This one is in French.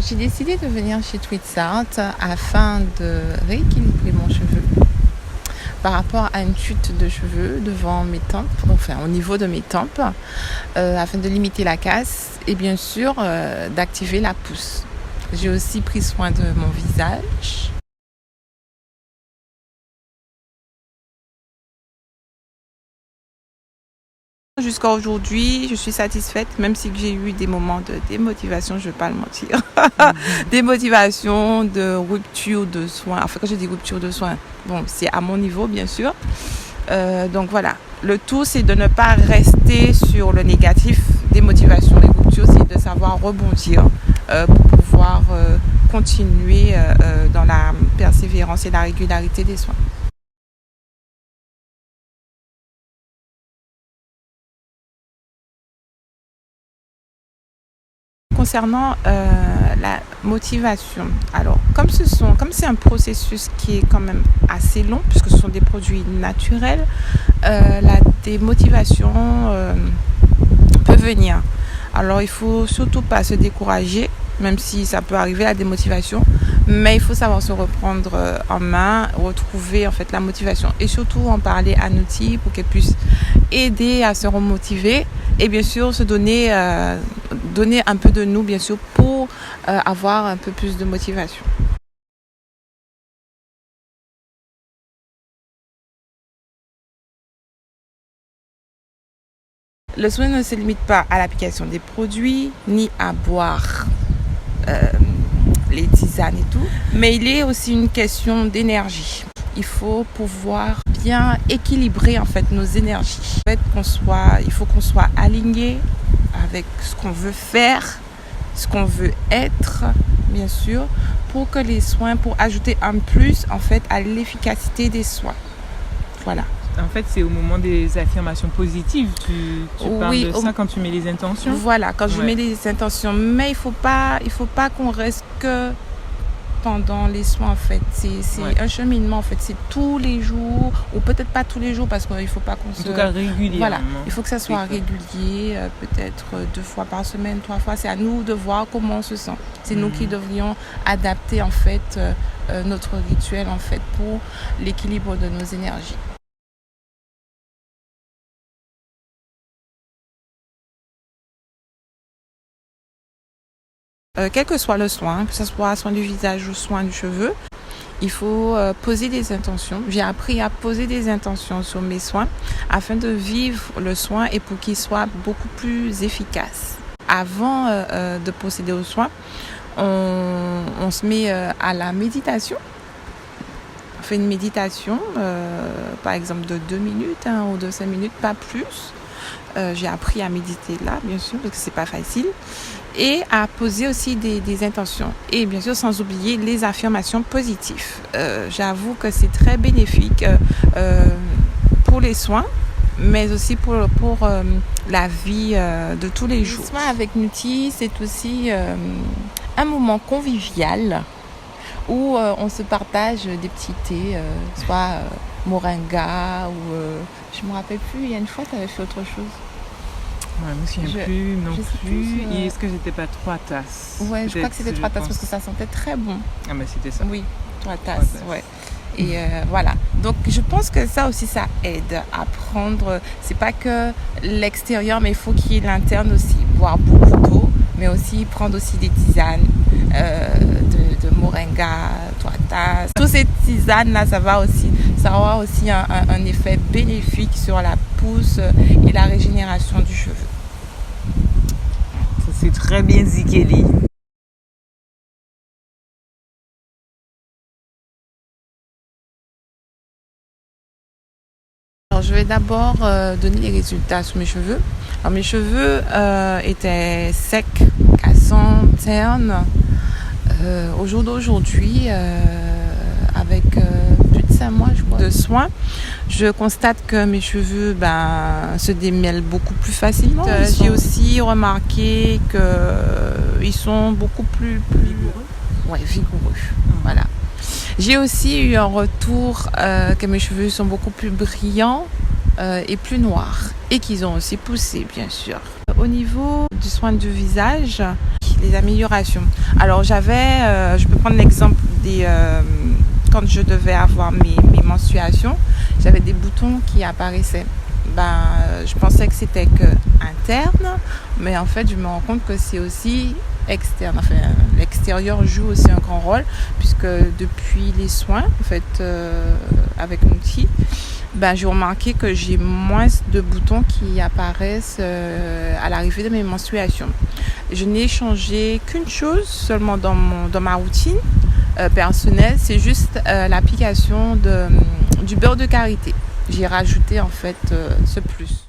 J'ai décidé de venir chez Tweetsart afin de rééquilibrer mon cheveu par rapport à une chute de cheveux devant mes tempes, enfin au niveau de mes tempes, afin de limiter la casse et bien sûr d'activer la pousse. J'ai aussi pris soin de mon visage. Jusqu'à aujourd'hui, je suis satisfaite, même si j'ai eu des moments de démotivation, je ne vais pas le mentir. Démotivation, de rupture de soins. Enfin, quand je dis rupture de soins, bon, c'est à mon niveau, bien sûr. Donc voilà, le tout, c'est de ne pas rester sur le négatif. Démotivation et rupture, c'est de savoir rebondir pour pouvoir continuer dans la persévérance et la régularité des soins. Concernant la motivation, alors comme c'est un processus qui est quand même assez long puisque ce sont des produits naturels, la démotivation peut venir. Alors il faut surtout pas se décourager, même si ça peut arriver la démotivation, mais il faut savoir se reprendre en main, retrouver en fait la motivation et surtout en parler à Nouti pour qu'elle puisse aider à se remotiver et bien sûr se donner un peu de nous bien sûr pour avoir un peu plus de motivation. Le soin ne se limite pas à l'application des produits ni à boire les tisanes et tout, mais il est aussi une question d'énergie. Il faut pouvoir bien équilibrer en fait nos énergies. En fait, il faut qu'on soit aligné avec ce qu'on veut faire, ce qu'on veut être, bien sûr, pour que les soins, pour ajouter un plus en fait à l'efficacité des soins. Voilà. En fait, c'est au moment des affirmations positives. Tu parles de ça quand tu mets les intentions. Voilà, quand je mets les intentions. Mais il faut pas qu'on reste que pendant les soins en fait. C'est un cheminement en fait. C'est tous les jours ou peut-être pas tous les jours parce qu'il faut pas qu'on En tout cas régulièrement. Voilà, il faut que ça soit régulier, peut-être 2 fois par semaine, 3 fois. C'est à nous de voir comment on se sent. C'est nous qui devrions adapter en fait notre rituel en fait pour l'équilibre de nos énergies. Quel que soit le soin, que ce soit soin du visage ou soin du cheveu, il faut poser des intentions. J'ai appris à poser des intentions sur mes soins afin de vivre le soin et pour qu'il soit beaucoup plus efficace. Avant de procéder aux soins, on se met à la méditation. On fait une méditation, par exemple de 2 minutes ou de 5 minutes, pas plus. J'ai appris à méditer là, bien sûr, parce que c'est pas facile. Et à poser aussi des intentions. Et bien sûr, sans oublier les affirmations positives. J'avoue que c'est très bénéfique pour les soins, mais aussi pour la vie de tous les jours. Les soins avec Nouti, c'est aussi un moment convivial où on se partage des petits thés, soit moringa ou je me rappelle plus, il y a une fois tu avais fait autre chose. Ouais, je ne me souviens plus non plus. Et est-ce que c'était pas 3 tasses? Ouais, je crois que c'était 3 tasses parce que ça sentait très bon. Ah mais c'était ça. Oui, 3 tasses, ouais. Et voilà. Donc je pense que ça aussi ça aide à prendre. C'est pas que l'extérieur, mais il faut qu'il y ait l'interne aussi. Boire beaucoup d'eau, mais aussi prendre aussi des tisanes de moringa, 3 tasses. Toutes ces tisanes là, ça va avoir aussi un effet bénéfique sur la pousse et la régénération du cheveu. Ça c'est très bien dit, Kelly. Alors, je vais d'abord donner les résultats sur mes cheveux. Alors, mes cheveux étaient secs, cassants, ternes. Au jour d'aujourd'hui, avec plus de 5 mois je crois, de soins, je constate que mes cheveux se démêlent beaucoup plus facilement. J'ai aussi remarqué qu'ils sont beaucoup plus vigoureux. Ouais, vigoureux. Voilà. J'ai aussi eu un retour que mes cheveux sont beaucoup plus brillants et plus noirs et qu'ils ont aussi poussé bien sûr. Au niveau du soin du visage, les améliorations. Alors je peux prendre l'exemple quand je devais avoir mes menstruations, j'avais des boutons qui apparaissaient. Je pensais que c'était que interne, mais en fait je me rends compte que c'est aussi externe. Enfin, l'extérieur joue aussi un grand rôle, puisque depuis les soins, en fait, avec mon outil, j'ai remarqué que j'ai moins de boutons qui apparaissent à l'arrivée de mes menstruations. Je n'ai changé qu'une chose seulement dans ma routine personnelle, c'est juste l'application du beurre de karité. J'ai rajouté en fait ce plus.